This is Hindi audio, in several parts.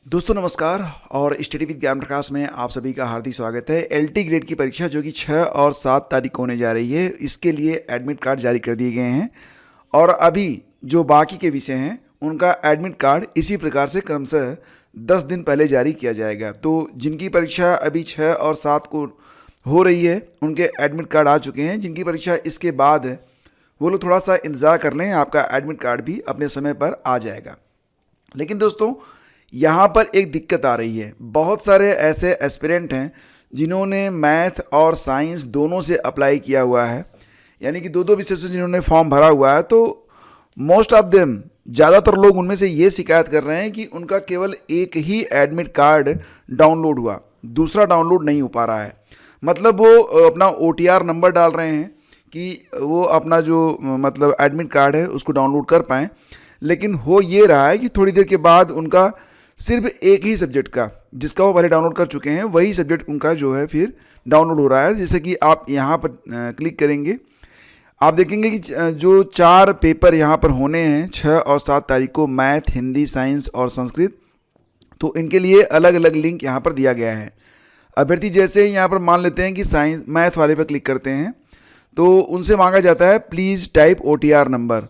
दोस्तों नमस्कार और स्टडी विद ज्ञान प्रकाश में आप सभी का हार्दिक स्वागत है। एलटी ग्रेड की परीक्षा जो कि 6 और 7 तारीख को होने जा रही है, इसके लिए एडमिट कार्ड जारी कर दिए गए हैं और अभी जो बाकी के विषय हैं उनका एडमिट कार्ड इसी प्रकार से क्रमशः 10 दिन पहले जारी किया जाएगा। तो जिनकी परीक्षा अभी 6 और 7 को हो रही है उनके एडमिट कार्ड आ चुके हैं। जिनकी परीक्षा इसके बाद है वो लोग थोड़ा सा इंतज़ार कर लें, आपका एडमिट कार्ड भी अपने समय पर आ जाएगा। लेकिन दोस्तों यहाँ पर एक दिक्कत आ रही है। बहुत सारे ऐसे एस्पिरेंट हैं जिन्होंने मैथ और साइंस दोनों से अप्लाई किया हुआ है, यानी कि दो दो विषय से जिन्होंने फॉर्म भरा हुआ है। तो मोस्ट ऑफ देम, ज़्यादातर लोग उनमें से ये शिकायत कर रहे हैं कि उनका केवल एक ही एडमिट कार्ड डाउनलोड हुआ, दूसरा डाउनलोड नहीं हो पा रहा है। मतलब वो अपना OTR नंबर डाल रहे हैं कि वो अपना जो मतलब एडमिट कार्ड है उसको डाउनलोड कर पाएँ, लेकिन हो ये रहा है कि थोड़ी देर के बाद उनका सिर्फ एक ही सब्जेक्ट का, जिसका वो पहले डाउनलोड कर चुके हैं, वही सब्जेक्ट उनका जो है फिर डाउनलोड हो रहा है। जैसे कि आप यहाँ पर क्लिक करेंगे, आप देखेंगे कि जो 4 पेपर यहाँ पर होने हैं 6 और 7 तारीख को, मैथ, हिंदी, साइंस और संस्कृत, तो इनके लिए अलग अलग लिंक यहाँ पर दिया गया है। अभ्यर्थी जैसे ही यहाँ पर मान लेते हैं कि साइंस मैथ वाले पर क्लिक करते हैं तो उनसे मांगा जाता है प्लीज़ टाइप OTR नंबर,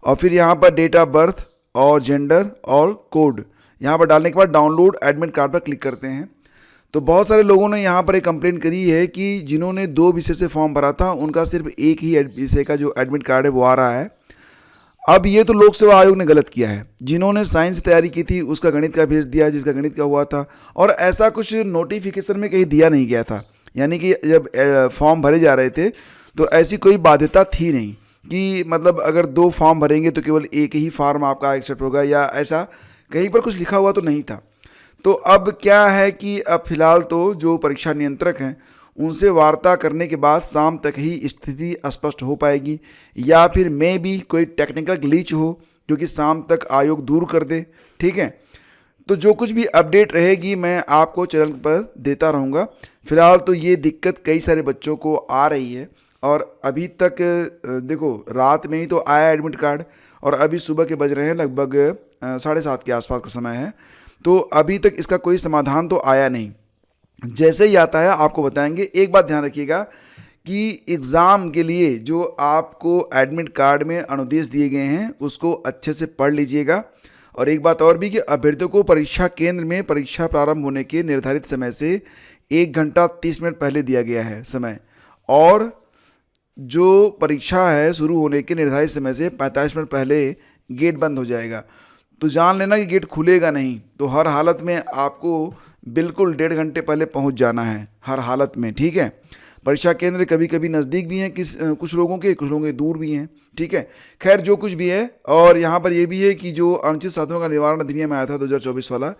और फिर यहाँ पर डेट ऑफ बर्थ और जेंडर और कोड यहाँ पर डालने के बाद डाउनलोड एडमिट कार्ड पर क्लिक करते हैं। तो बहुत सारे लोगों ने यहाँ पर एक कंप्लेंट करी है कि जिन्होंने 2 विषय से फॉर्म भरा था उनका सिर्फ एक ही विषय का जो एडमिट कार्ड है वो आ रहा है। अब ये तो लोक सेवा आयोग ने गलत किया है। जिन्होंने साइंस तैयारी की थी उसका गणित का भेज दिया, जिसका गणित का हुआ था, और ऐसा कुछ नोटिफिकेशन में कहीं दिया नहीं गया था। यानी कि जब फॉर्म भरे जा रहे थे तो ऐसी कोई बाध्यता थी नहीं कि मतलब अगर 2 फॉर्म भरेंगे तो केवल एक ही फॉर्म आपका एक्सेप्ट होगा, या ऐसा कहीं पर कुछ लिखा हुआ तो नहीं था। तो अब क्या है कि अब फिलहाल तो जो परीक्षा नियंत्रक हैं उनसे वार्ता करने के बाद शाम तक ही स्थिति स्पष्ट हो पाएगी, या फिर मे भी कोई टेक्निकल ग्लिच हो जो कि शाम तक आयोग दूर कर दे। ठीक है, तो जो कुछ भी अपडेट रहेगी मैं आपको चैनल पर देता रहूँगा। फिलहाल तो ये दिक्कत कई सारे बच्चों को आ रही है, और अभी तक देखो रात में ही तो आया एडमिट कार्ड और अभी सुबह के बज रहे हैं लगभग 7:30 के आसपास का समय है। तो अभी तक इसका कोई समाधान तो आया नहीं। जैसे ही आता है आपको बताएंगे। एक बात ध्यान रखिएगा कि एग्ज़ाम के लिए जो आपको एडमिट कार्ड में अनुदेश दिए गए हैं उसको अच्छे से पढ़ लीजिएगा। और एक बात और भी कि अभ्यर्थियों को परीक्षा केंद्र में परीक्षा प्रारंभ होने के निर्धारित समय से 1 घंटा 30 मिनट पहले दिया गया है समय, और जो परीक्षा है शुरू होने के निर्धारित समय से 45 मिनट पहले गेट बंद हो जाएगा। तो जान लेना कि गेट खुलेगा नहीं, तो हर हालत में आपको बिल्कुल 1.5 घंटे पहले पहुंच जाना है, हर हालत में। ठीक है, परीक्षा केंद्र कभी कभी नज़दीक भी हैं कुछ लोगों के दूर भी हैं। ठीक है, खैर जो कुछ भी है। और यहाँ पर यह भी है कि जो अनुचित साधनों का निवारण अधिनियम आया था 2024 वाला,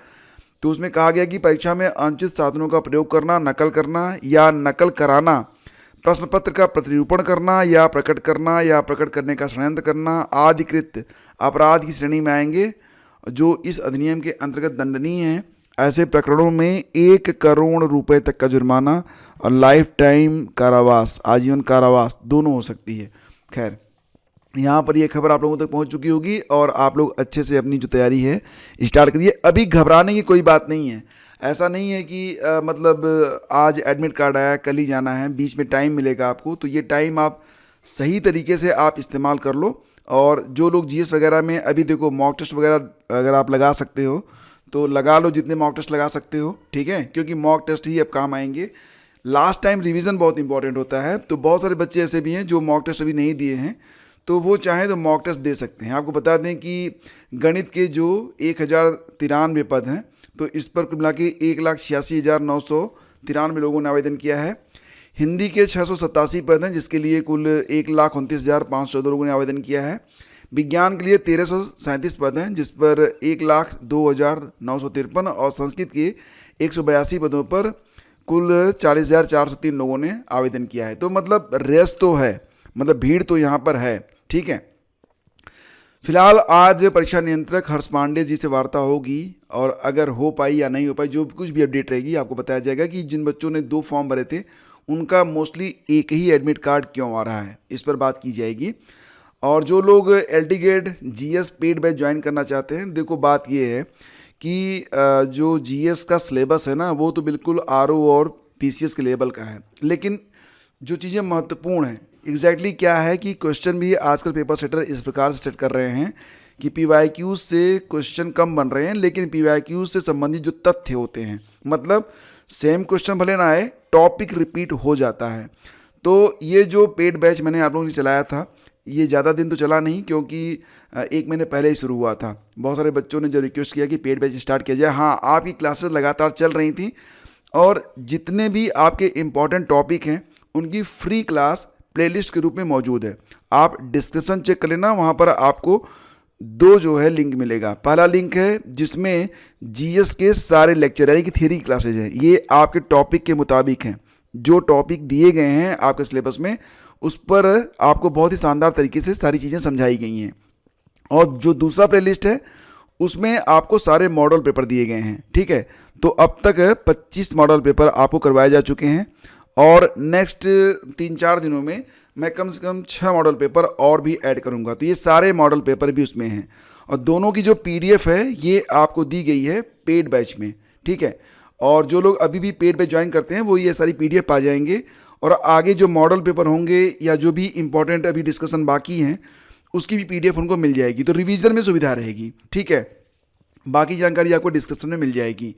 तो उसमें कहा गया कि परीक्षा में अनुचित साधनों का प्रयोग करना, नकल करना या नकल कराना, प्रश्न पत्र का प्रतिरूपण करना या प्रकट करना या प्रकट करने का षड्यंत्र करना आदिकृत अपराध की श्रेणी में आएंगे, जो इस अधिनियम के अंतर्गत दंडनीय हैं। ऐसे प्रकरणों में 1 करोड़ रुपए तक का जुर्माना और लाइफ टाइम कारावास, आजीवन कारावास दोनों हो सकती है। खैर, यहाँ पर ये खबर आप लोगों तक पहुँच चुकी होगी और आप लोग अच्छे से अपनी जो तैयारी है स्टार्ट करिए। अभी घबराने की कोई बात नहीं है। ऐसा नहीं है कि मतलब आज एडमिट कार्ड आया कल ही जाना है, बीच में टाइम मिलेगा आपको। तो ये टाइम आप सही तरीके से आप इस्तेमाल कर लो। और जो लोग GS वगैरह में अभी देखो मॉक टेस्ट वगैरह अगर आप लगा सकते हो तो लगा लो, जितने मॉक टेस्ट लगा सकते हो। ठीक है, क्योंकि मॉक टेस्ट ही अब काम आएंगे। लास्ट टाइम रिवीजन बहुत इंपॉर्टेंट होता है। तो बहुत सारे बच्चे ऐसे भी हैं जो मॉक टेस्ट अभी नहीं दिए हैं, तो वो चाहें तो मॉक टेस्ट दे सकते हैं। आपको बता दें कि गणित के जो 1093 पद हैं, तो इस पर कुल मिला के 1,86,993 लोगों ने आवेदन किया है। हिंदी के 687 पद हैं जिसके लिए कुल 1,29,514 लोगों ने आवेदन किया है। विज्ञान के लिए 1,337 पद हैं जिस पर 1,02,953, और संस्कृत के 182 पदों पर कुल 40,403 लोगों ने आवेदन किया है। तो मतलब रेस तो है, मतलब भीड़ तो यहाँ पर है। ठीक है, फिलहाल आज परीक्षा नियंत्रक हर्ष पांडे जी से वार्ता होगी, और अगर हो पाई या नहीं हो पाई, जो कुछ भी अपडेट रहेगी आपको बताया जाएगा कि जिन बच्चों ने 2 फॉर्म भरे थे उनका मोस्टली एक ही एडमिट कार्ड क्यों आ रहा है, इस पर बात की जाएगी। और जो लोग LT grade GS paid batch join करना चाहते हैं, देखो बात ये है कि जो जीएस का सिलेबस है ना वो तो बिल्कुल आरओ और पीसीएस के लेवल का है, लेकिन जो चीज़ें महत्वपूर्ण हैं एग्जैक्टली क्या है कि क्वेश्चन भी आजकल पेपर सेटर इस प्रकार से सेट कर रहे हैं कि पीवाईक्यू से क्वेश्चन कम बन रहे हैं, लेकिन पीवाईक्यू से संबंधित जो तथ्य होते हैं, मतलब सेम क्वेश्चन भले ना आए, टॉपिक रिपीट हो जाता है। तो ये जो पेड बैच मैंने आप लोगों ने चलाया था, ये ज़्यादा दिन तो चला नहीं, क्योंकि 1 महीने पहले ही शुरू हुआ था। बहुत सारे बच्चों ने जो रिक्वेस्ट किया कि पेड बैच स्टार्ट किया जाए। हाँ, आपकी क्लासेस लगातार चल रही थी और जितने भी आपके इम्पॉर्टेंट टॉपिक हैं उनकी फ्री क्लास प्लेलिस्ट के रूप में मौजूद है। आप डिस्क्रिप्शन चेक कर लेना, वहाँ पर आपको 2 जो है लिंक मिलेगा। पहला लिंक है जिसमें जीएस के सारे लेक्चर यानी कि थ्योरी क्लासेज हैं, ये आपके टॉपिक के मुताबिक हैं। जो टॉपिक दिए गए हैं आपके सिलेबस में उस पर आपको बहुत ही शानदार तरीके से सारी चीज़ें समझाई गई हैं। और जो दूसरा प्लेलिस्ट है उसमें आपको सारे मॉडल पेपर दिए गए हैं, ठीक है। तो अब तक 25 मॉडल पेपर आपको करवाए जा चुके हैं और नेक्स्ट 3-4 दिनों में मैं कम से कम 6 मॉडल पेपर और भी ऐड करूंगा। तो ये सारे मॉडल पेपर भी उसमें हैं और दोनों की जो पीडीएफ है ये आपको दी गई है पेड बैच में, ठीक है। और जो लोग अभी भी पेड बैच ज्वाइन करते हैं वो ये सारी पीडीएफ पा जाएंगे और आगे जो मॉडल पेपर होंगे या जो भी इंपॉर्टेंट अभी डिस्कशन बाकी हैं उसकी भी पीडीएफ उनको मिल जाएगी, तो रिवीजन में सुविधा रहेगी, ठीक है। बाकी जानकारी आपको डिस्क्रिप्शन में मिल जाएगी।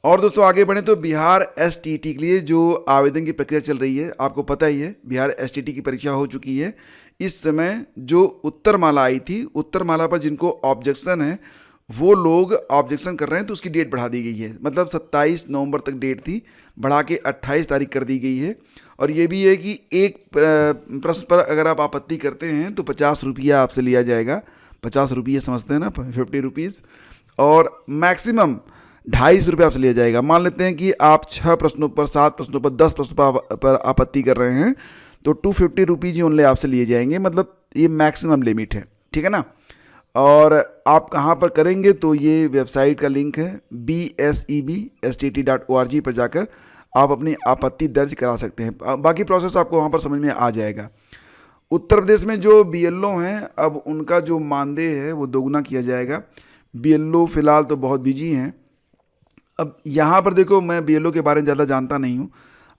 और दोस्तों आगे बढ़ें तो बिहार एसटीटी के लिए जो आवेदन की प्रक्रिया चल रही है, आपको पता ही है बिहार एसटीटी की परीक्षा हो चुकी है। इस समय जो उत्तरमाला आई थी, उत्तरमाला पर जिनको ऑब्जेक्शन है वो लोग ऑब्जेक्शन कर रहे हैं, तो उसकी डेट बढ़ा दी गई है। मतलब 27 नवंबर तक डेट थी, बढ़ा के 28 तारीख कर दी गई है। और ये भी है कि एक प्रश्न पर अगर आप आपत्ति करते हैं तो 50 रुपया आपसे लिया जाएगा। 50 रुपये समझते हैं ना, 50 रुपीज़। और मैक्सिमम 250 रुपये आपसे लिया जाएगा। मान लेते हैं कि आप 6 प्रश्नों पर, 7 प्रश्नों पर, 10 प्रश्नों पर आपत्ति कर रहे हैं तो 250 रुपीज़ ही ओनली आपसे लिए जाएंगे। मतलब ये मैक्सिमम लिमिट है, ठीक है ना। और आप कहाँ पर करेंगे तो ये वेबसाइट का लिंक है BSEBSTT.org पर जाकर आप अपनी आपत्ति दर्ज करा सकते हैं। बाकी प्रोसेस आपको वहाँ पर समझ में आ जाएगा। उत्तर प्रदेश में जो बीएलओ हैं अब उनका जो मानदेय है वो दोगुना किया जाएगा। बीएलओ फ़िलहाल तो बहुत बिजी हैं। अब यहाँ पर देखो, मैं बीएलओ के बारे में ज़्यादा जानता नहीं हूँ,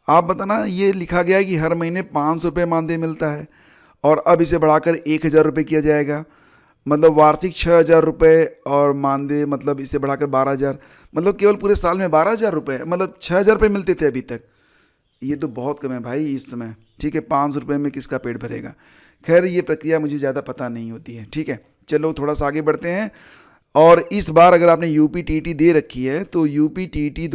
आप बताना। ये लिखा गया है कि हर महीने 500 रुपये मानदेय मिलता है और अब इसे बढ़ाकर 1000 रुपये किया जाएगा। मतलब वार्षिक 6000 रुपये और मानदेय मतलब इसे बढ़ाकर 12000, मतलब केवल पूरे साल में 12000 रुपये, मतलब 6000 रुपये मिलते थे अभी तक। ये तो बहुत कम है भाई इस समय, ठीक है। 500 रुपये में किसका पेट भरेगा। खैर ये प्रक्रिया मुझे ज़्यादा पता नहीं होती है, ठीक है। चलो थोड़ा सा आगे बढ़ते हैं। और इस बार अगर आपने यूपीटीटी दे रखी है तो यूपीटीटी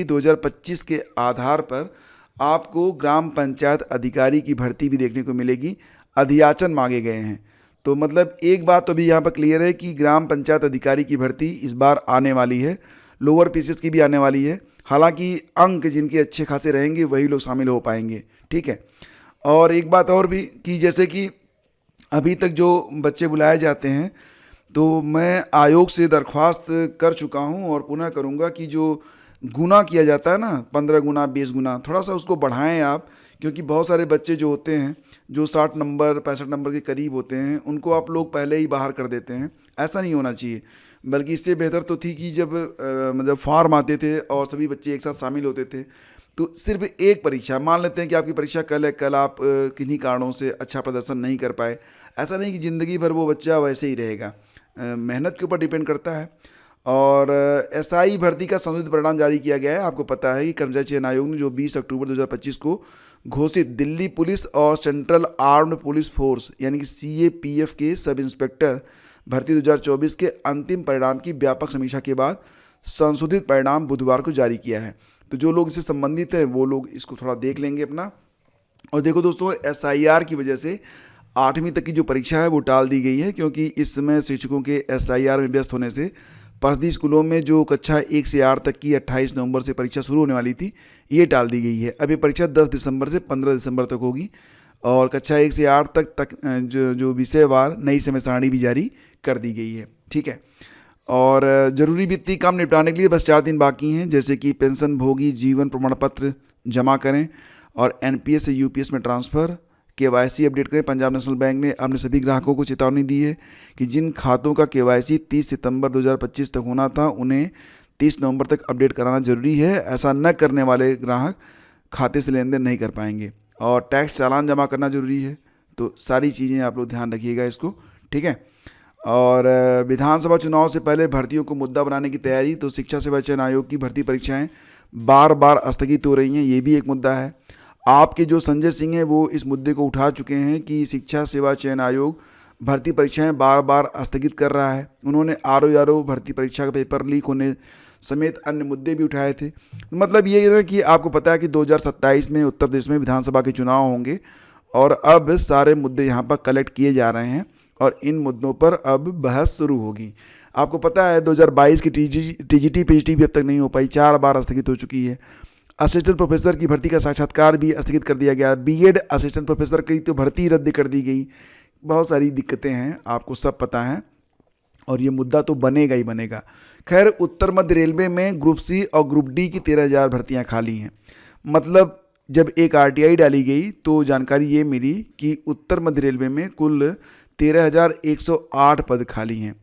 2025 के आधार पर आपको ग्राम पंचायत अधिकारी की भर्ती भी देखने को मिलेगी। अधियाचन मांगे गए हैं, तो मतलब एक बात तो भी यहाँ पर क्लियर है कि ग्राम पंचायत अधिकारी की भर्ती इस बार आने वाली है। लोअर पीसीएस की भी आने वाली है। हालांकि अंक जिनके अच्छे खासे रहेंगे वही लोग शामिल हो पाएंगे, ठीक है। और एक बात और भी कि जैसे कि अभी तक जो बच्चे बुलाए जाते हैं तो मैं आयोग से दरख्वास्त कर चुका हूँ और पुनः करूँगा कि जो गुना किया जाता है ना, 15 गुना 20 गुना, थोड़ा सा उसको बढ़ाएं आप। क्योंकि बहुत सारे बच्चे जो होते हैं जो 60 नंबर 65 नंबर के करीब होते हैं उनको आप लोग पहले ही बाहर कर देते हैं। ऐसा नहीं होना चाहिए, बल्कि इससे बेहतर तो थी कि जब मतलब फॉर्म आते थे और सभी बच्चे एक साथ शामिल होते थे तो सिर्फ एक परीक्षा, मान लेते हैं कि आपकी परीक्षा कल है, कल आप किन्हीं कारणों से अच्छा प्रदर्शन नहीं कर पाए, ऐसा नहीं कि ज़िंदगी भर वो बच्चा वैसे ही रहेगा। मेहनत के ऊपर डिपेंड करता है। और एसआई भर्ती का संशोधित परिणाम जारी किया गया है। आपको पता है कि कर्मचारी चयन आयोग ने जो 20 अक्टूबर 2025 को घोषित दिल्ली पुलिस और सेंट्रल आर्म्ड पुलिस फोर्स यानी कि CAPF के सब इंस्पेक्टर भर्ती 2024 के अंतिम परिणाम की व्यापक समीक्षा के बाद संशोधित परिणाम बुधवार को जारी किया है। तो जो लोग इससे संबंधित हैं वो लोग इसको थोड़ा देख लेंगे अपना। और देखो दोस्तों, SIR की वजह से 8वीं तक की जो परीक्षा है वो टाल दी गई है, क्योंकि इस समय शिक्षकों के SIR में व्यस्त होने से परिषदीय स्कूलों में जो कक्षा 1 से 8 तक की 28 नवंबर से परीक्षा शुरू होने वाली थी ये टाल दी गई है। अब ये परीक्षा 10 दिसंबर से 15 दिसंबर तक होगी और कक्षा 1 से 8 तक जो विषयवार नई समय सारणी भी जारी कर दी गई है, ठीक है। और ज़रूरी वित्तीय काम निपटाने के लिए बस 4 दिन बाकी हैं, जैसे कि पेंशन भोगी जीवन प्रमाण पत्र जमा करें और NPS से UPS में ट्रांसफ़र, केवाईसी अपडेट करें। पंजाब नेशनल बैंक ने अपने सभी ग्राहकों को चेतावनी दी है कि जिन खातों का केवाईसी 30 सितंबर 2025 तक होना था उन्हें 30 नवंबर तक अपडेट कराना जरूरी है। ऐसा न करने वाले ग्राहक खाते से लेन देन नहीं कर पाएंगे। और टैक्स चालान जमा करना जरूरी है। तो सारी चीज़ें आप लोग ध्यान रखिएगा इसको, ठीक है। और विधानसभा चुनाव से पहले भर्तियों को मुद्दा बनाने की तैयारी। तो शिक्षा सेवा चयन आयोग की भर्ती परीक्षाएं बार बार स्थगित हो रही हैं, ये भी एक मुद्दा है। आपके जो संजय सिंह हैं वो इस मुद्दे को उठा चुके हैं कि शिक्षा सेवा चयन आयोग भर्ती परीक्षाएं बार बार स्थगित कर रहा है। उन्होंने आरओ भर्ती परीक्षा का पेपर लीक होने समेत अन्य मुद्दे भी उठाए थे। मतलब ये है कि आपको पता है कि 2027 में उत्तर प्रदेश में विधानसभा के चुनाव होंगे और अब सारे मुद्दे यहाँ पर कलेक्ट किए जा रहे हैं और इन मुद्दों पर अब बहस शुरू होगी। आपको पता है 2022 की टीजीटी पीजीटी भी अब तक नहीं हो पाई, 4 बार स्थगित हो चुकी है। असिस्टेंट प्रोफेसर की भर्ती का साक्षात्कार भी स्थगित कर दिया गया। बीएड असिस्टेंट प्रोफेसर की तो भर्ती रद्द कर दी गई। बहुत सारी दिक्कतें हैं, आपको सब पता है और ये मुद्दा तो बनेगा ही बनेगा। खैर, उत्तर मध्य रेलवे में ग्रुप सी और ग्रुप डी की 13,000 भर्तियां खाली हैं। मतलब जब एक आरटीआई डाली गई तो जानकारी ये मिली कि उत्तर मध्य रेलवे में कुल 13,108 पद खाली हैं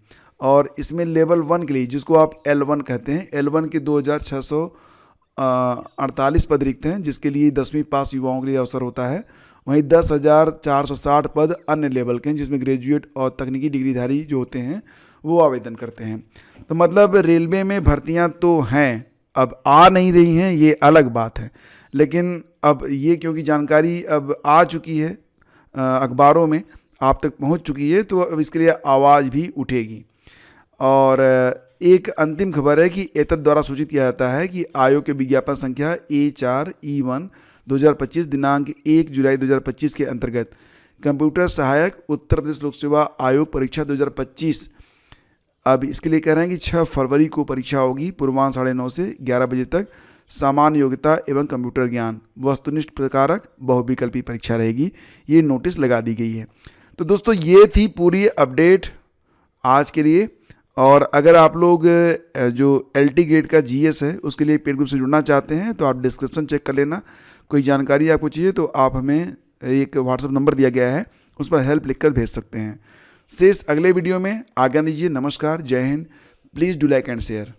और इसमें लेवल 1 के लिए, जिसको आप L1 कहते हैं, L1 के 2,648 पद रिक्त हैं, जिसके लिए 10वीं पास युवाओं के लिए अवसर होता है। वहीं 10,460 पद अन्य लेवल के हैं, जिसमें ग्रेजुएट और तकनीकी डिग्रीधारी जो होते हैं वो आवेदन करते हैं। तो मतलब रेलवे में भर्तियां तो हैं, अब आ नहीं रही हैं, ये अलग बात है। लेकिन अब ये क्योंकि जानकारी अब आ चुकी है, अखबारों में आप तक पहुंच चुकी है, तो अब इसके लिए आवाज़ भी उठेगी। और एक अंतिम खबर है कि एतद द्वारा सूचित किया जाता है कि आयोग के विज्ञापन संख्या A4E1 2025 दिनांक 1 जुलाई 2025 के अंतर्गत कंप्यूटर सहायक उत्तर प्रदेश लोक सेवा आयोग परीक्षा 2025, अब इसके लिए कह रहे हैं कि 6 फरवरी को परीक्षा होगी। पूर्वाह्न 9:30 से 11 बजे तक सामान्य योग्यता एवं कंप्यूटर ज्ञान, वस्तुनिष्ठ प्रकारक बहुविकल्पी परीक्षा रहेगी। ये नोटिस लगा दी गई है। तो दोस्तों ये थी पूरी अपडेट आज के लिए। और अगर आप लोग जो LT ग्रेड का GS है उसके लिए पेड ग्रुप से जुड़ना चाहते हैं तो आप डिस्क्रिप्शन चेक कर लेना। कोई जानकारी आपको चाहिए तो आप हमें एक व्हाट्सएप नंबर दिया गया है, उस पर हेल्प लिखकर भेज सकते हैं। शेष अगले वीडियो में आज्ञा दीजिए। नमस्कार, जय Hind. Please do like and share.